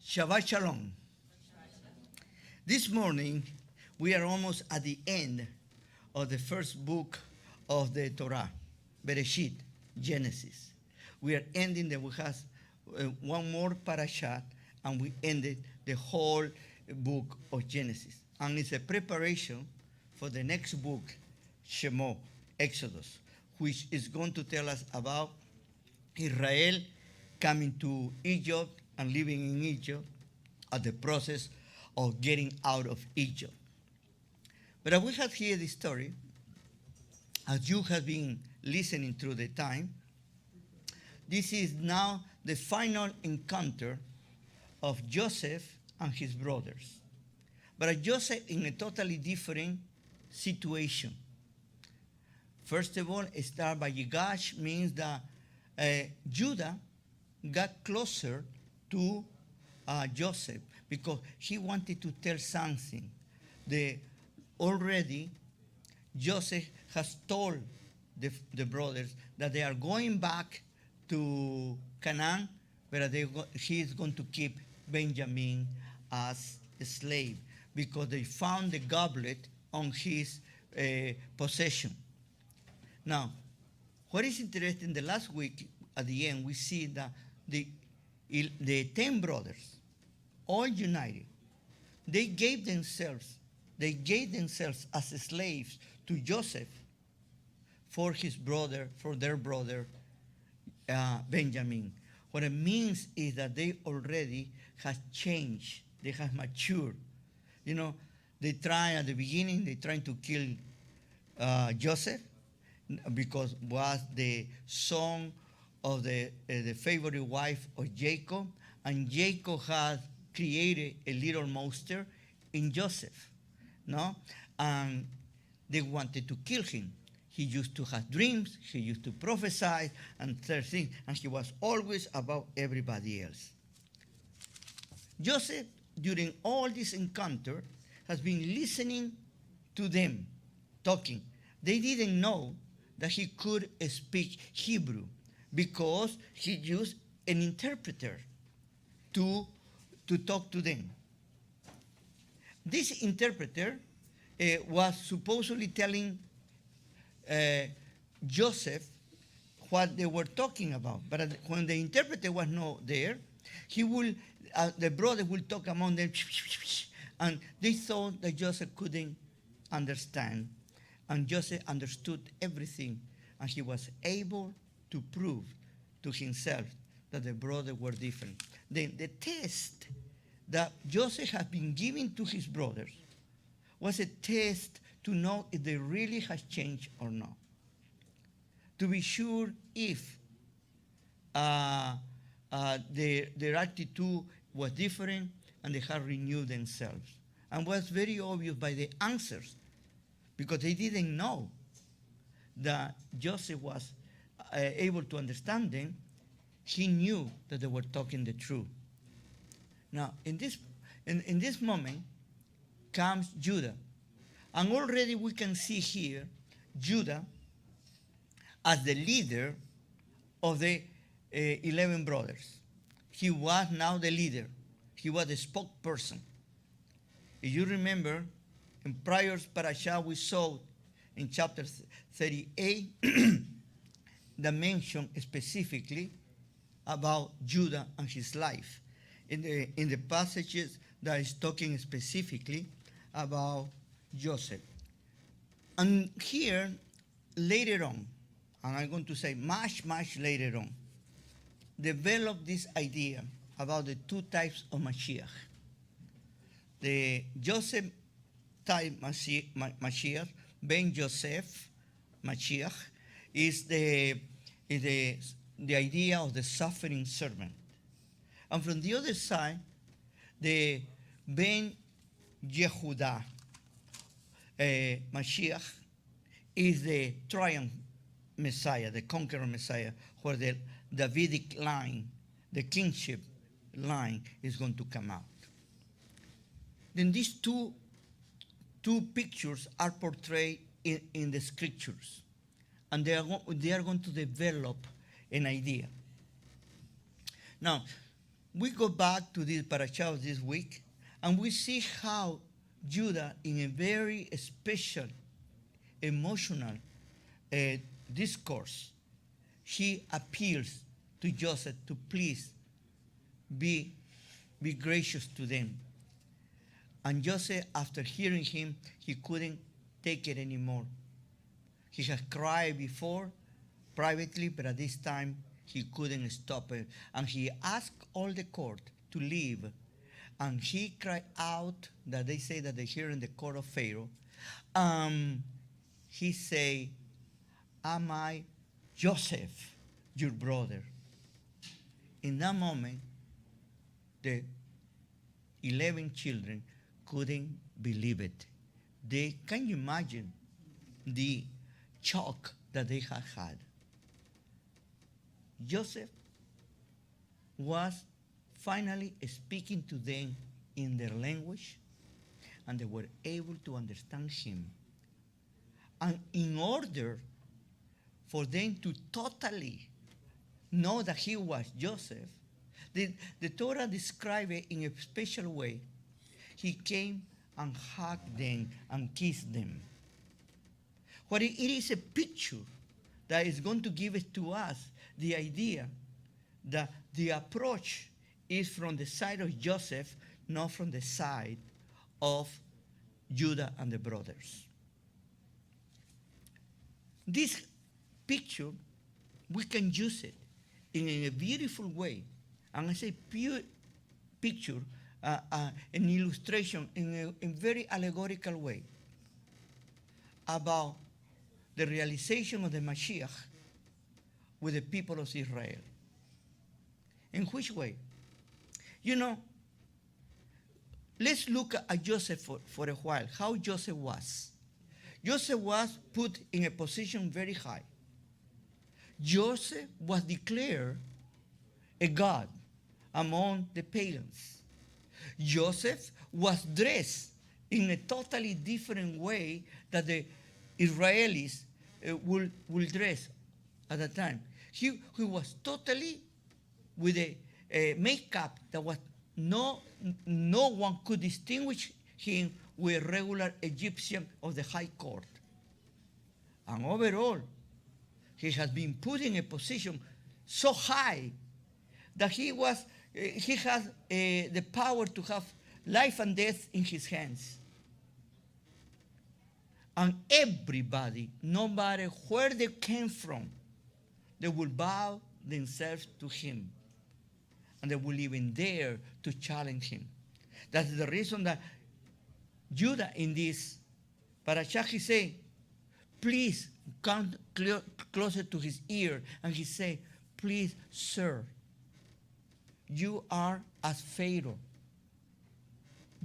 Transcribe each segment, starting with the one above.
Shabbat Shalom. This morning, we are almost at the end of the first book of the Torah, Bereshit, Genesis. We are ending we have one more parashat, and we ended the whole book of Genesis. And it's a preparation for the next book, Shemot, Exodus, which is going to tell us about Israel coming to Egypt and living in Egypt at the process of getting out of Egypt. But as we have here the story, as you have been listening through the time, this is now the final encounter of Joseph and his brothers. But Joseph in a totally different situation. First of all, start by Vayigash means that Judah got closer to Joseph because he wanted to tell something. Already Joseph has told the brothers that they are going back to Canaan, but he is going to keep Benjamin as a slave because they found the goblet on his possession. Now, what is interesting, the last week at the end, we see that the 10 brothers, all united, they gave themselves as slaves to Joseph for their brother Benjamin. What it means is that they already have changed, they have matured. You know, at the beginning, they tried to kill Joseph because was the son of the favorite wife of Jacob, and Jacob had created a little monster in Joseph, no? And they wanted to kill him. He used to have dreams, he used to prophesy, and things, and he was always above everybody else. Joseph, during all this encounter, has been listening to them talking. They didn't know that he could speak Hebrew because he used an interpreter to talk to them. This interpreter was supposedly telling Joseph what they were talking about. But when the interpreter was not there, the brother will talk among them, and they thought that Joseph couldn't understand. And Joseph understood everything, and he was able to prove to himself that the brothers were different. Then the test that Joseph had been giving to his brothers was a test to know if they really had changed or not. To be sure if their attitude was different and they had renewed themselves. And was very obvious by the answers, because they didn't know that Joseph was able to understand them. He knew that they were talking the truth. Now, in this moment comes Judah. And already we can see here Judah as the leader of the 11 brothers. He was now the leader. He was the spokesperson. If you remember, in prior parasha we saw in chapter 38 that mention specifically about Judah and his life. In the passages that is talking specifically about Joseph. And here, later on, and I'm going to say much later on, develop this idea about the two types of Mashiach. The Joseph type Mashiach, Ben Joseph Mashiach, is the idea of the suffering servant. And from the other side, the Ben Yehudah Mashiach is the triumph Messiah, the conqueror Messiah, where the Davidic line, the kingship line, is going to come out. Then these two pictures are portrayed in the scriptures, and they are going to develop an idea. Now, we go back to this parasha of this week, and we see how Judah, in a very special, emotional discourse, he appeals to Joseph to please be gracious to them. And Joseph, after hearing him, he couldn't take it anymore. He had cried before, privately, but at this time, he couldn't stop it. And he asked all the court to leave. And he cried out, that they say that they hear in the court of Pharaoh. He say, am I Joseph, your brother? In that moment, the 11 children couldn't believe it. Can you imagine the shock that they had? Joseph was finally speaking to them in their language, and they were able to understand him. And in order for them to totally know that he was Joseph, the Torah describes it in a special way. He came and hugged them and kissed them. What it is a picture that is going to give it to us the idea that the approach is from the side of Joseph, not from the side of Judah and the brothers. This picture, we can use it in a beautiful way. And I say pure picture, an illustration in a very allegorical way about the realization of the Mashiach with the people of Israel. In which way? You know, let's look at Joseph for a while, how Joseph was. Joseph was put in a position very high. Joseph was declared a god among the pagans. Joseph was dressed in a totally different way that the Israelis will dress at the time. He was totally with a makeup that was no one could distinguish him with a regular Egyptian of the high court. And overall, he has been put in a position so high that he has the power to have life and death in his hands. And everybody, no matter where they came from, they will bow themselves to him. And they will even dare to challenge him. That's the reason that Judah in this parasha, he say, please come closer to his ear. And he say, please, sir, you are as Pharaoh.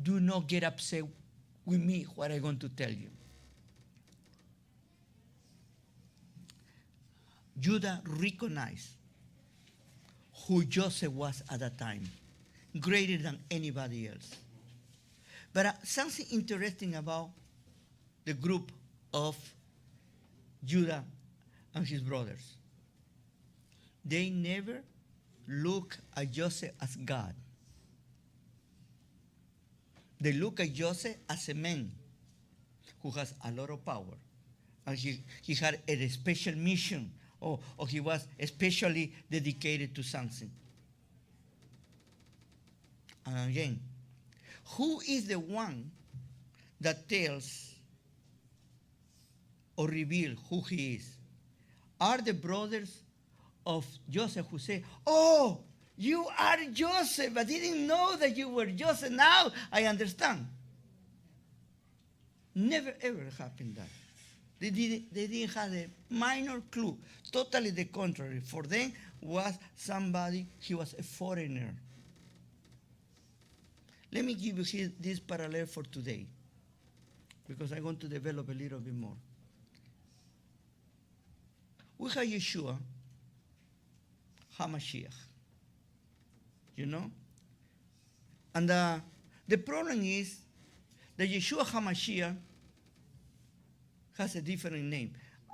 Do not get upset with me, what I'm going to tell you. Judah recognized who Joseph was at that time, greater than anybody else. But something interesting about the group of Judah and his brothers. They never look at Joseph as God. They look at Joseph as a man who has a lot of power. And he had a special mission, or he was especially dedicated to something. And again, who is the one that tells or reveals who he is? Are the brothers of Joseph who say, oh, you are Joseph. I didn't know that you were Joseph. Now I understand. Never ever happened that. They didn't have a minor clue. Totally the contrary. For them was somebody, he was a foreigner. Let me give you this parallel for today, because I want to develop a little bit more. We have Yeshua, HaMashiach, you know? And the problem is that Yeshua HaMashiach has a different name.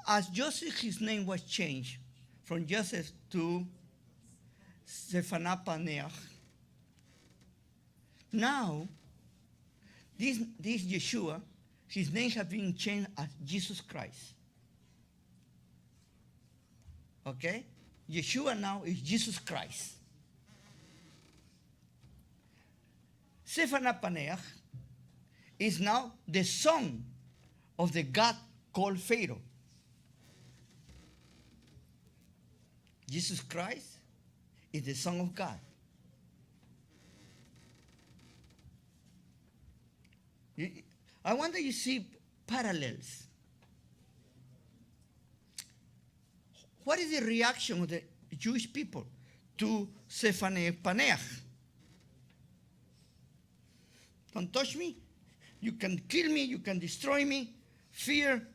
As Joseph, his name was changed from Joseph to Zephanapaneach, Now, this Yeshua, his name has been changed as Jesus Christ. Okay? Yeshua now is Jesus Christ. Zephaniah is now the son of the God called Pharaoh. Jesus Christ is the Son of God. I wonder you see parallels. What is the reaction of the Jewish people to Zephaniah? Don't touch me. You can kill me. You can destroy me. Fear.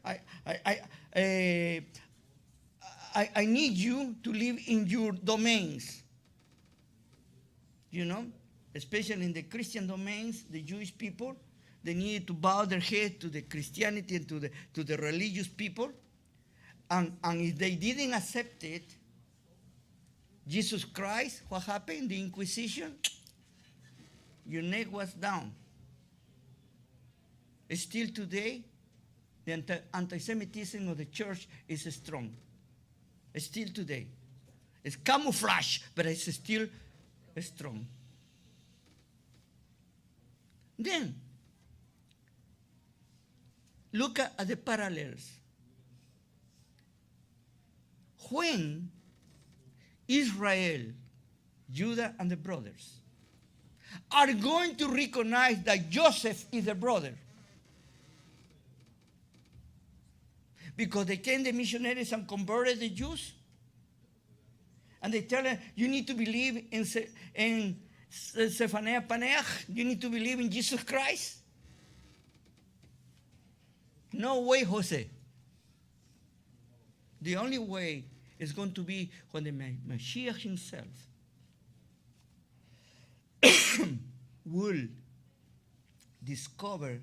I need you to live in your domains. You know, especially in the Christian domains, the Jewish people, they needed to bow their head to the Christianity and to the religious people. And if they didn't accept it, Jesus Christ, what happened? The Inquisition, your neck was down. Still today, the anti-Semitism of the church is strong. Still today. It's camouflage, but it's still strong. Then, look at the parallels. When Israel, Judah, and the brothers are going to recognize that Joseph is the brother, because they came the missionaries and converted the Jews, and they tell them, you need to believe in Zephaniah Paneach, you need to believe in Jesus Christ. No way, Jose. The only way is going to be when the Mashiach himself will discover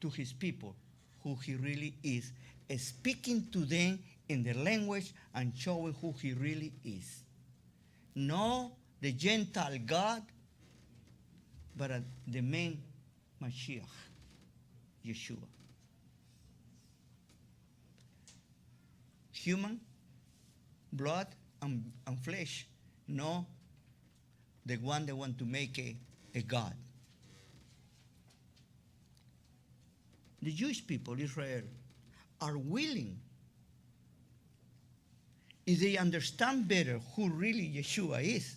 to his people who he really is, speaking to them in their language and showing who he really is. No the Gentile God, but the main Mashiach, Yeshua. Human, blood, and flesh, no the one they want to make a God. The Jewish people, Israel, are willing, if they understand better who really Yeshua is,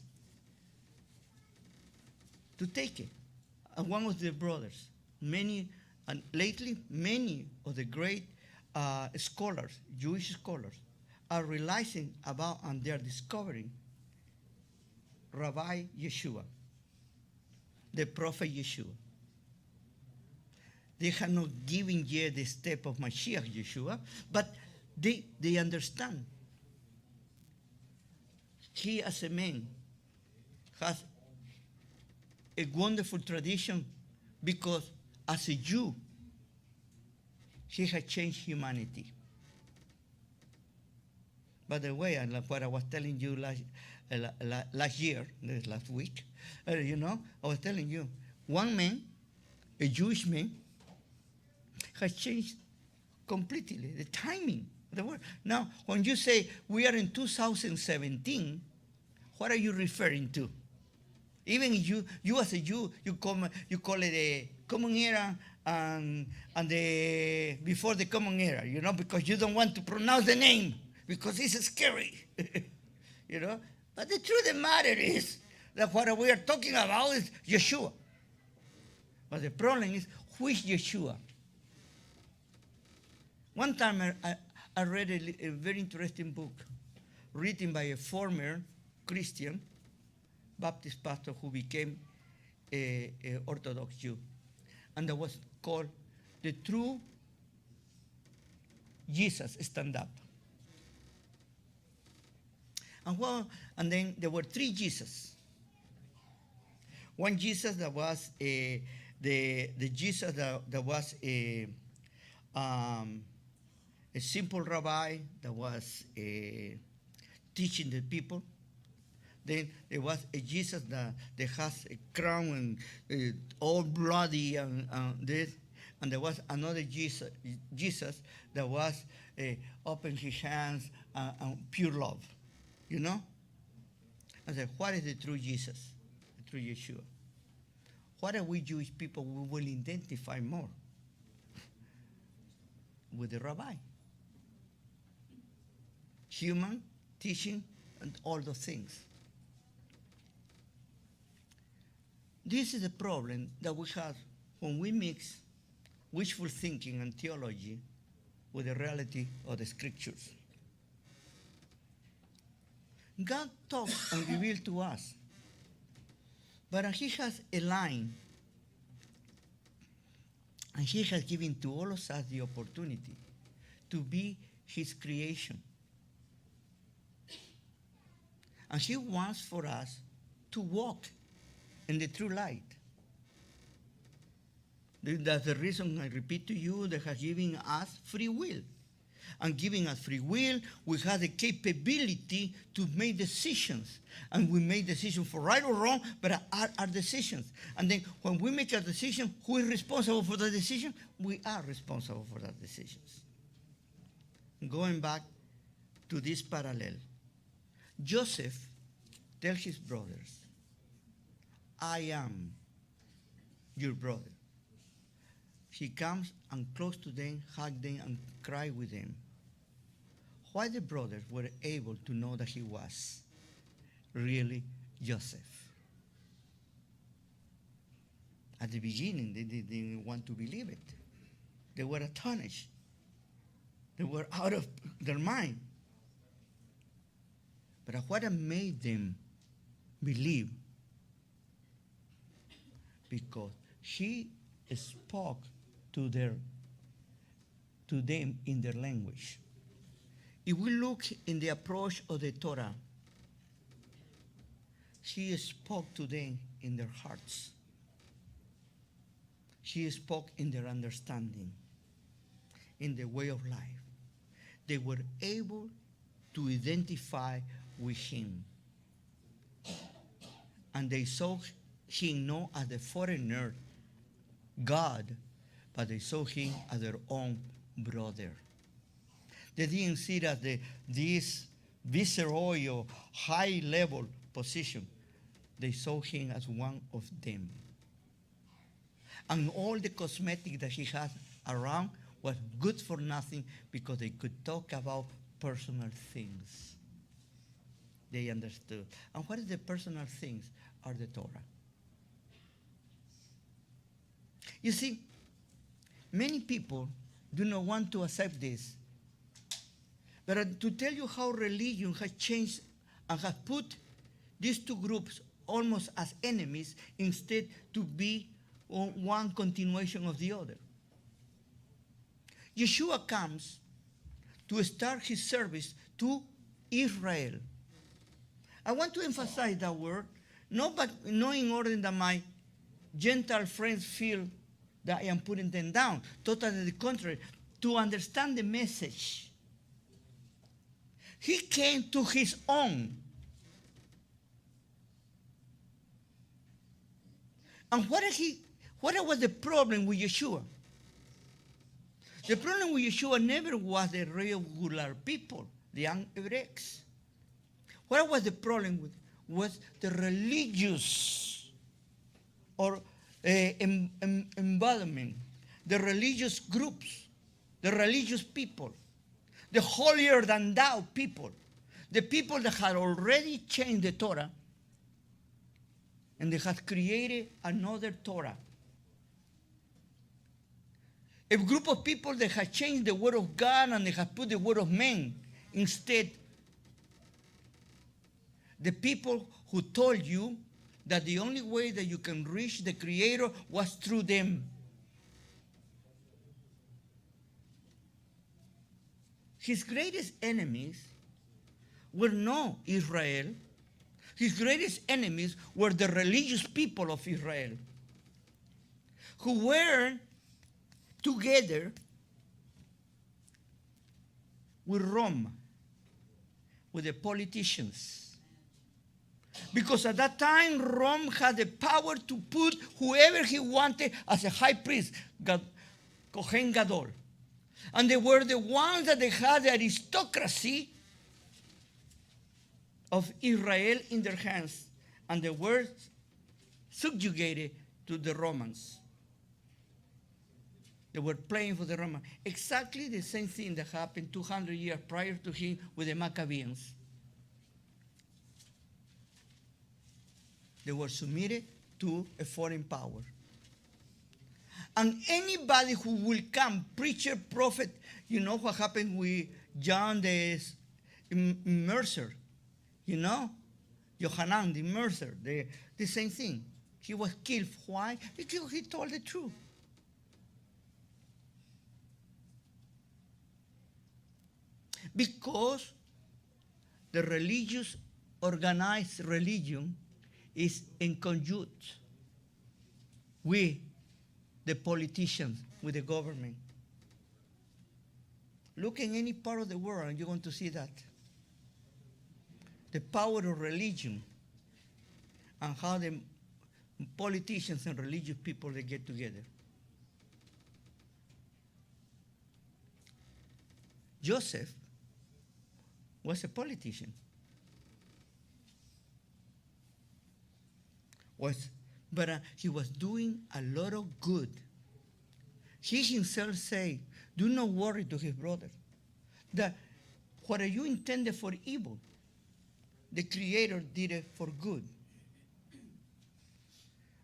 to take it. And one of the brothers, lately, many of the great scholars, Jewish scholars, are realizing about and they are discovering Rabbi Yeshua, the prophet Yeshua. They have not given yet the step of Mashiach Yeshua, but they understand. He, as a man, has a wonderful tradition because as a Jew, he has changed humanity. By the way, what I was telling you last week, I was telling you, one man, a Jewish man, has changed completely the timing of the word. Now, when you say we are in 2017, what are you referring to? Even you as a Jew, you call it a common era and the before the common era, because you don't want to pronounce the name because it's scary, But the truth of the matter is that what we are talking about is Yeshua. But the problem is, who is Yeshua? One time I read a very interesting book written by a former Christian Baptist pastor who became an Orthodox Jew. And that was called The True Jesus Stand Up. And then there were three Jesus. One Jesus that was the Jesus that was a simple rabbi that was teaching the people. Then there was a Jesus that has a crown and all bloody and this. And there was another Jesus that was open his hands and pure love. You know? I said, what is the true Jesus? The true Yeshua? What are we Jewish people we will identify more? With the Rabbi. Human, teaching, and all those things. This is the problem that we have when we mix wishful thinking and theology with the reality of the scriptures. God talks and reveals to us, but he has a line, and he has given to all of us the opportunity to be his creation. And he wants for us to walk in the true light. That's the reason I repeat to you that has given us free will. And giving us free will, we have the capability to make decisions. And we make decisions for right or wrong, but are decisions. And then when we make a decision, who is responsible for the decision? We are responsible for that decisions. Going back to this parallel, Joseph tells his brothers, I am your brother. He comes and close to them, hug them, and cry with them. Why the brothers were able to know that he was really Joseph? At the beginning, they didn't want to believe it. They were astonished. They were out of their mind. But what made them believe? Because he spoke to them in their language. If we look in the approach of the Torah, he spoke to them in their hearts. He spoke in their understanding, in the way of life. They were able to identify with him. And they saw him not as a foreigner, God, but they saw him as their own brother. They didn't see that this viceroy, high-level position. They saw him as one of them. And all the cosmetic that he had around was good for nothing because they could talk about personal things. They understood. And what is the personal things? Are the Torah. You see, many people do not want to accept this. But to tell you how religion has changed and has put these two groups almost as enemies instead to be one continuation of the other. Yeshua comes to start his service to Israel. I want to emphasize that word, not in order that my Gentile friends feel that I am putting them down. Totally the contrary. To understand the message. He came to his own. And what was the problem with Yeshua? The problem with Yeshua never was the regular people, the Greeks. What was the problem with? Was the religious or embodiment, the religious groups, the religious people, the holier than thou people, the people that had already changed the Torah and they had created another Torah. A group of people that had changed the word of God and they had put the word of man instead. The people who told you that the only way that you can reach the Creator was through them. His greatest enemies were not Israel. His greatest enemies were the religious people of Israel, who were together with Rome, with the politicians, Because at that time, Rome had the power to put whoever he wanted as a high priest, Kohen Gadol. And they were the ones that they had the aristocracy of Israel in their hands. And they were subjugated to the Romans. They were playing for the Romans. Exactly the same thing that happened 200 years prior to him with the Maccabees. They were submitted to a foreign power. And anybody who will come, preacher, prophet, you know what happened with John the Mercer, you know? Yochanan the Mercer, the same thing. He was killed. Why? Because he told the truth. Because the religious, organized religion is in conjunct with the politicians, with the government. Look in any part of the world and you're going to see that. The power of religion and how the politicians and religious people, they get together. Joseph was a politician. But he was doing a lot of good. He himself said, do not worry to his brother, that what you intended for evil, the Creator did it for good.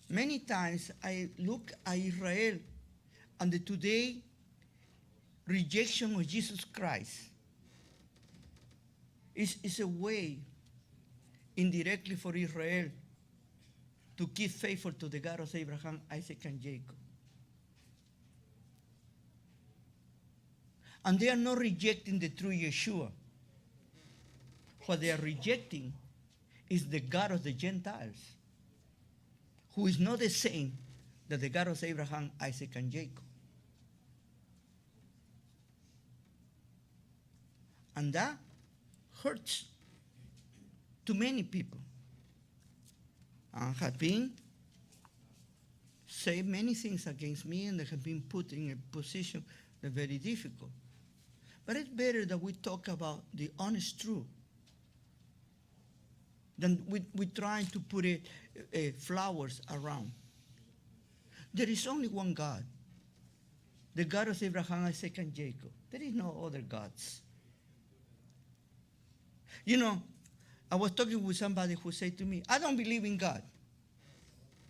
Many times I look at Israel and the today rejection of Jesus Christ is a way indirectly for Israel to keep faithful to the God of Abraham, Isaac, and Jacob. And they are not rejecting the true Yeshua. What they are rejecting is the God of the Gentiles, who is not the same that the God of Abraham, Isaac, and Jacob. And that hurts to many people. And have been said many things against me, and they have been put in a position that's very difficult. But it's better that we talk about the honest truth than we trying to put flowers around. There is only one God, the God of Abraham, Isaac, and Jacob. There is no other gods. You know, I was talking with somebody who said to me, I don't believe in God.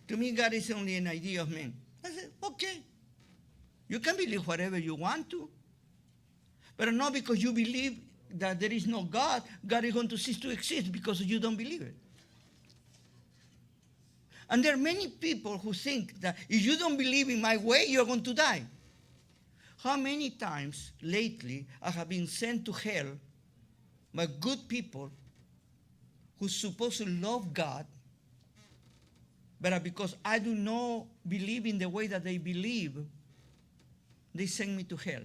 To me, God is only an idea of man. I said, okay. You can believe whatever you want to. But not because you believe that there is no God, God is going to cease to exist because you don't believe it. And there are many people who think that if you don't believe in my way, you're going to die. How many times lately I have been sent to hell by good people who's supposed to love God, but because I do not believe in the way that they believe, they send me to hell.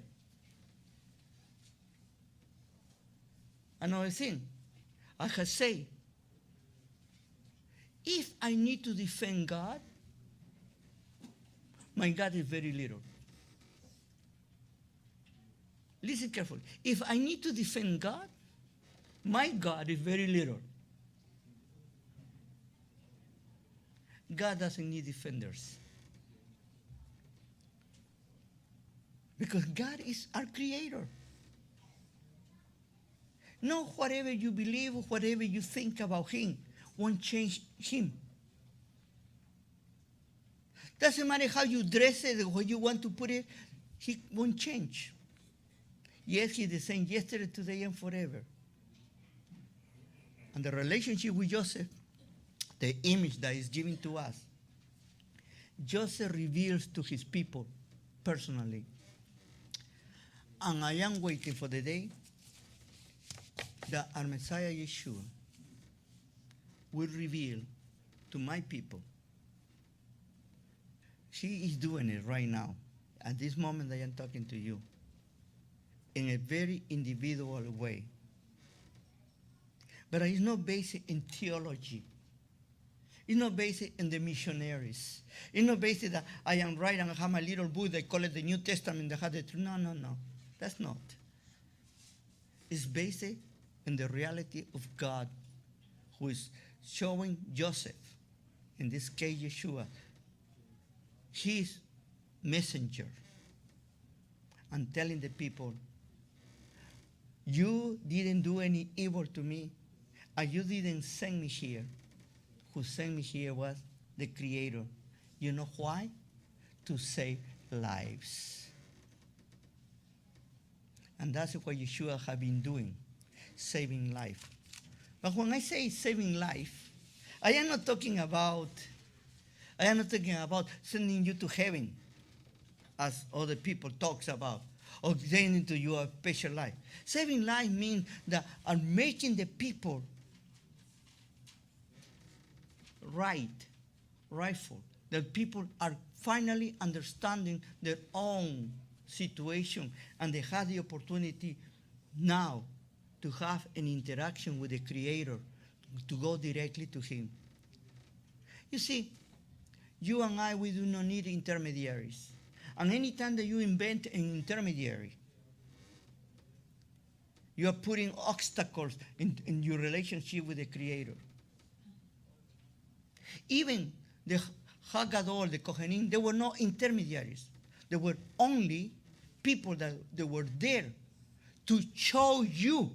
Another thing, I have said, if I need to defend God, my God is very little. Listen carefully. If I need to defend God, my God is very little. God doesn't need defenders. Because God is our creator. No, whatever you believe, whatever you think about him, won't change him. Doesn't matter how you dress it, what you want to put it, he won't change. Yes, he's the same yesterday, today, and forever. And the relationship with Joseph, the image that is given to us, Joseph reveals to his people personally. And I am waiting for the day that our Messiah Yeshua will reveal to my people. He is doing it right now. At this moment I am talking to you in a very individual way. But it's not based in theology. It's not based in the missionaries. It's not based that I am right and I have my little book, they call it the New Testament, they have the truth. No, no, no. That's not. It's based in the reality of God, who is showing Joseph, in this case Yeshua, his messenger, and telling the people, you didn't do any evil to me, and you didn't send me here. Who sent me here was the Creator. You know why? To save lives. And that's what Yeshua has been doing, saving life. But when I say saving life, I am not talking about sending you to heaven, as other people talks about, or sending to you a special life. Saving life means that I'm making the people rightful. That people are finally understanding their own situation, and they have the opportunity now to have an interaction with the Creator, to go directly to Him. You see, you and I, we do not need intermediaries. And anytime that you invent an intermediary, you are putting obstacles in your relationship with the Creator. Even the Haggadol, the Kohanim, they were not intermediaries. They were only people that they were there to show you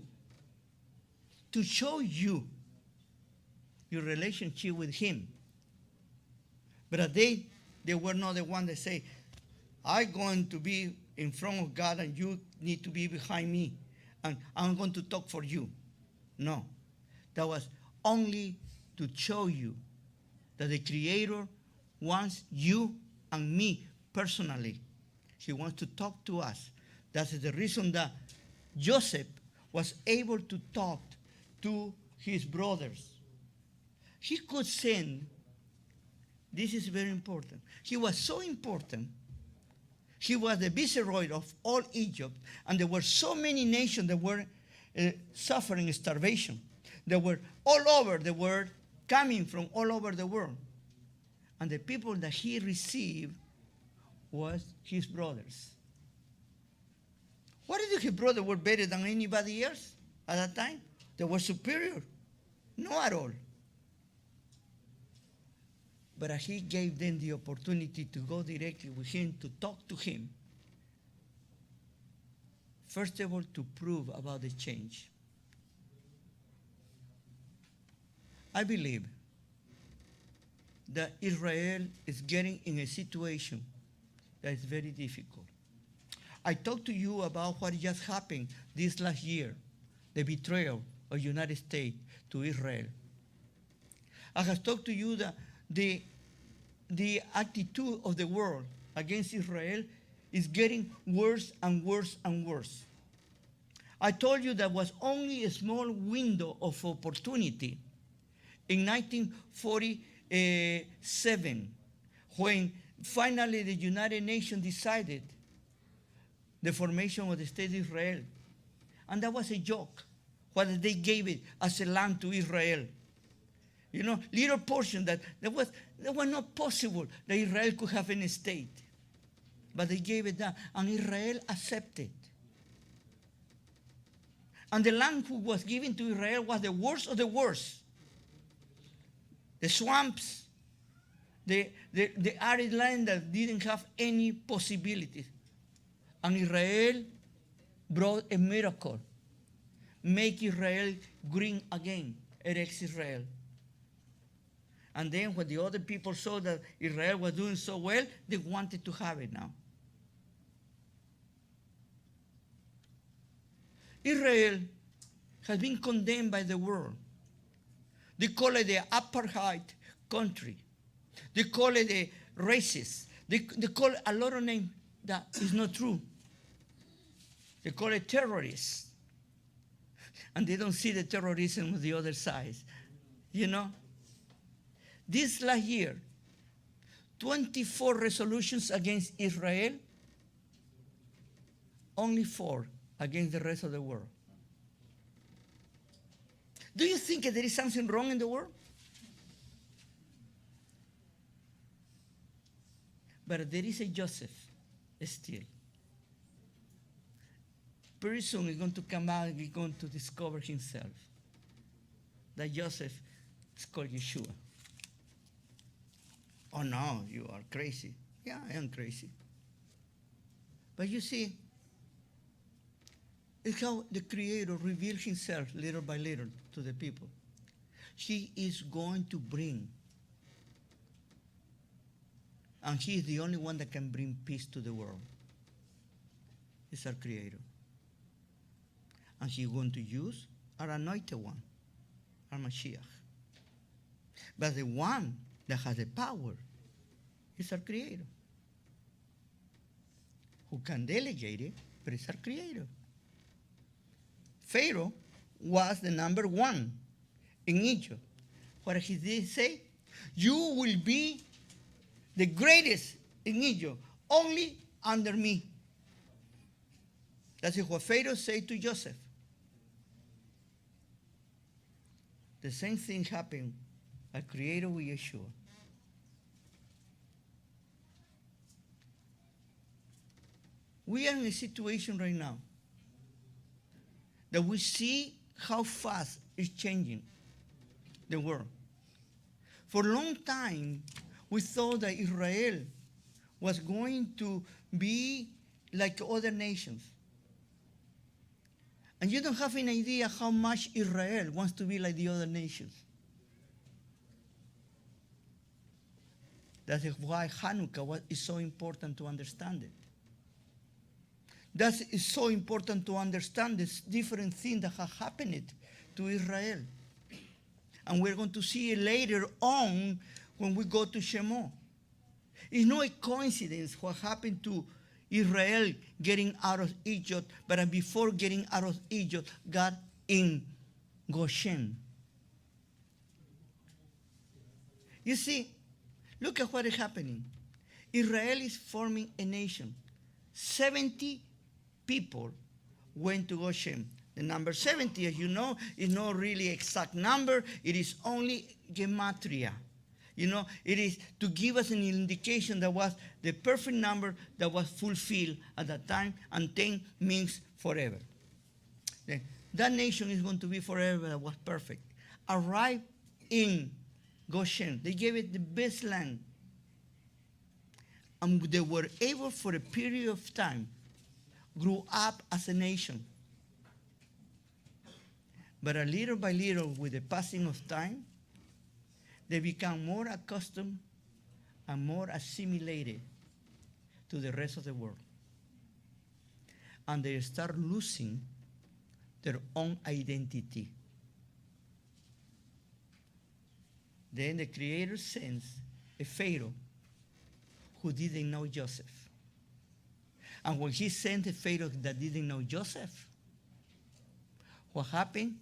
your relationship with Him. But they were not the one that say, I'm going to be in front of God and you need to be behind me, and I'm going to talk for you. No. That was only to show you that the Creator wants you and me personally. He wants to talk to us. That's the reason that Joseph was able to talk to his brothers. He could send, this is very important, he was so important. He was the viceroy of all Egypt, and there were so many nations that were suffering starvation. They were all over the world, coming from all over the world. And the people that he received was his brothers. What if his brothers were better than anybody else at that time? They were superior? No at all. But he gave them the opportunity to go directly with him, to talk to him. First of all, to prove about the change. I believe that Israel is getting in a situation that is very difficult. I talked to you about what just happened this last year, the betrayal of the United States to Israel. I have talked to you that the attitude of the world against Israel is getting worse and worse and worse. I told you there was only a small window of opportunity in 1947, when finally the United Nations decided the formation of the state of Israel. And that was a joke, what they gave it as a land to Israel. You know, little portion that was not possible that Israel could have any state. But they gave it that, and Israel accepted. And the land who was given to Israel was the worst of the worst. The swamps, the arid land that didn't have any possibilities. And Israel brought a miracle. Make Israel green again, Eretz Israel. And then when the other people saw that Israel was doing so well, they wanted to have it now. Israel has been condemned by the world. They call it the apartheid country. They call it the racist. They call it a lot of names that is not true. They call it terrorists. And they don't see the terrorism on the other side. You know? This last year, 24 resolutions against Israel, only 4 against the rest of the world. Do you think there is something wrong in the world? But there is a Joseph still. Pretty soon he's going to come out and he's going to discover himself. That Joseph is called Yeshua. Oh no, you are crazy. Yeah, I am crazy. But you see, it's how the Creator reveals himself little by little to the people. He is going to bring, and he is the only one that can bring peace to the world. He's our Creator. And he's going to use our anointed one, our Mashiach. But the one that has the power is our Creator, who can delegate it, but it's our Creator. Pharaoh was the number one in Egypt. What did he say? You will be the greatest in Egypt, only under me. That's what Pharaoh said to Joseph. The same thing happened at Creator with Yeshua. We are in a situation right now that we see how fast it's changing the world. For a long time, we thought that Israel was going to be like other nations. And you don't have an idea how much Israel wants to be like the other nations. That is why Hanukkah is so important to understand it. That is so important to understand this different thing that has happened to Israel. And we're going to see it later on when we go to Shemot. It's not a coincidence what happened to Israel getting out of Egypt, but before getting out of Egypt, got in Goshen. You see, look at what is happening. Israel is forming a nation. 70 people went to Goshen. The number 70, as you know, is not really exact number. It is only gematria. You know, it is to give us an indication that was the perfect number that was fulfilled at that time, and 10 means forever. Then, that nation is going to be forever, that was perfect. Arrived in Goshen. They gave it the best land. And they were able, for a period of time, grew up as a nation. But a little by little, with the passing of time, they become more accustomed and more assimilated to the rest of the world. And they start losing their own identity. Then the Creator sends a Pharaoh who didn't know Joseph. And when he sent a Pharaoh that didn't know Joseph, what happened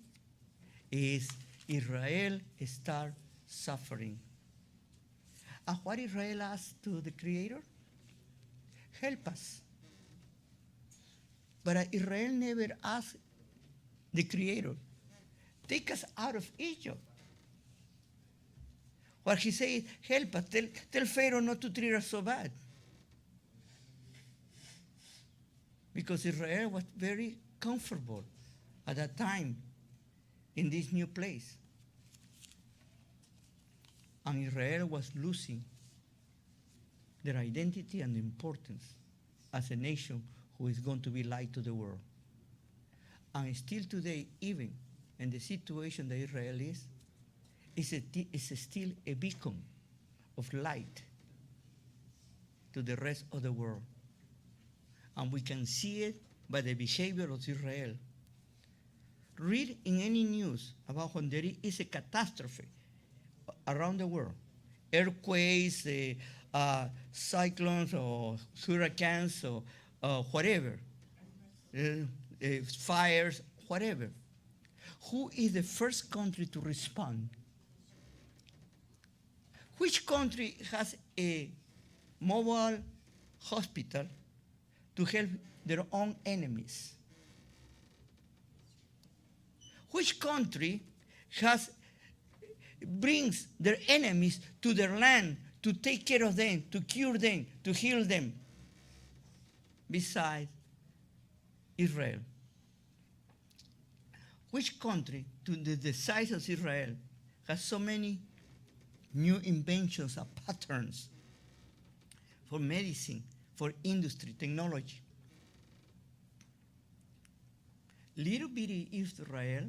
is Israel started suffering. And what Israel asked to the Creator? Help us. But Israel never asked the Creator, take us out of Egypt. What he said, help us, tell Pharaoh not to treat us so bad. Because Israel was very comfortable at that time in this new place. And Israel was losing their identity and importance as a nation who is going to be light to the world. And still today, even in the situation that Israel is still a beacon of light to the rest of the world. And we can see it by the behavior of Israel. Read in any news about when there is a catastrophe around the world, earthquakes, cyclones, or hurricanes, or whatever, fires, whatever. Who is the first country to respond? Which country has a mobile hospital to help their own enemies? Which country brings their enemies to their land to take care of them, to cure them, to heal them, besides Israel? Which country, to the size of Israel, has so many new inventions and patterns for medicine, for industry, technology? Little bitty Israel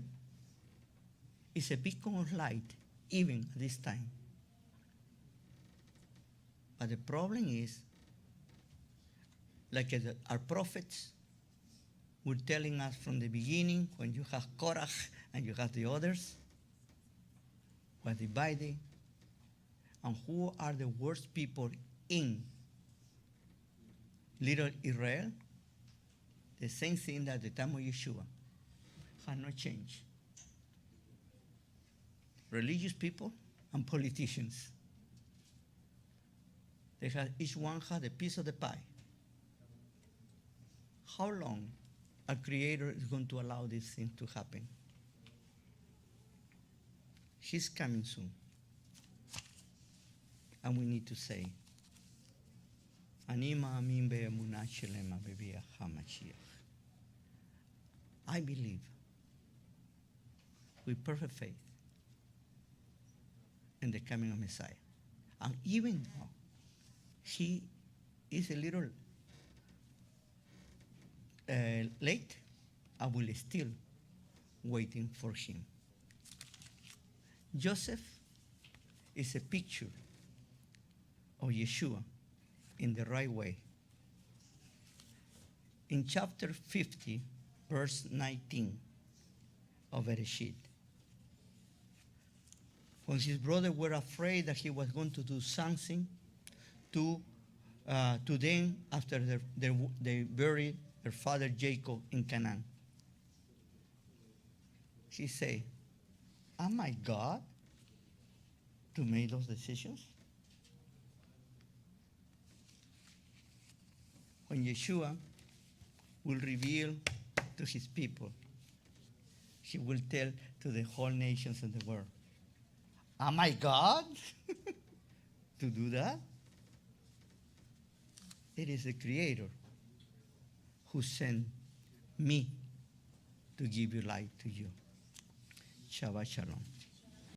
is a beacon of light, even at this time. But the problem is, like our prophets were telling us from the beginning, when you have Korah and you have the others, were divided, and who are the worst people in little Israel? The same thing at the time of Yeshua has not changed. Religious people and politicians. Each one had a piece of the pie. How long our Creator is going to allow these things to happen? He's coming soon. And we need to say, I believe with perfect faith in the coming of Messiah. And even though he is a little late, I will still waiting for him. Joseph is a picture of Yeshua in the right way. In chapter 50, verse 19 of Bereshit, when his brothers were afraid that he was going to do something to them after they buried their father Jacob in Canaan, he said, am I God to make those decisions? When Yeshua will reveal to his people, he will tell to the whole nations of the world, am I God to do that? It is the Creator who sent me to give you light to you. Shabbat Shalom.